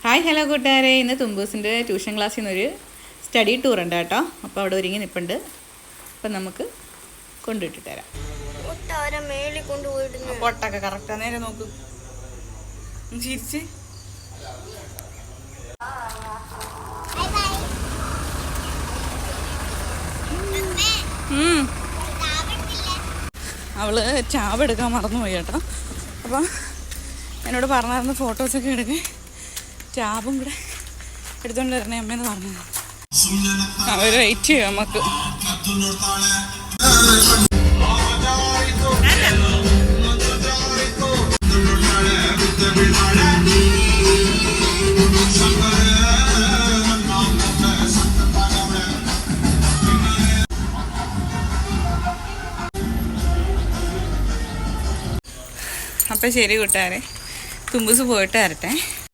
Hi hello കൂട്ടുകാരെ, ഇന്ന് തുമ്പൂസിൻ്റെ tuition ക്ലാസ്സിൽ നിന്നൊരു സ്റ്റഡി ടൂർ ഉണ്ട് കേട്ടോ. അപ്പോൾ അവിടെ ഒരുങ്ങി നിൽപ്പുണ്ട്. അപ്പം നമുക്ക് കൊണ്ടുവിട്ട് തരാം. പൊട്ടൊക്കെ കറക്റ്റാ, നേരെ നോക്ക്, ചിരിച്ച്. അവള് ചാവ് എടുക്കാൻ മറന്നുപോയി കേട്ടോ. അപ്പം എന്നോട് പറഞ്ഞായിരുന്നു ഫോട്ടോസൊക്കെ എടുക്കാൻ, ചാവും കൂടെ എടുത്തോണ്ട് വരണേ അമ്മയെന്ന് പറഞ്ഞു. അവർ വെയിറ്റ് ചെയ്യും നമുക്ക്. അപ്പം ശരി കൂട്ടുകാരെ, തുമ്പൂസ് പോയിട്ട് വരട്ടെ.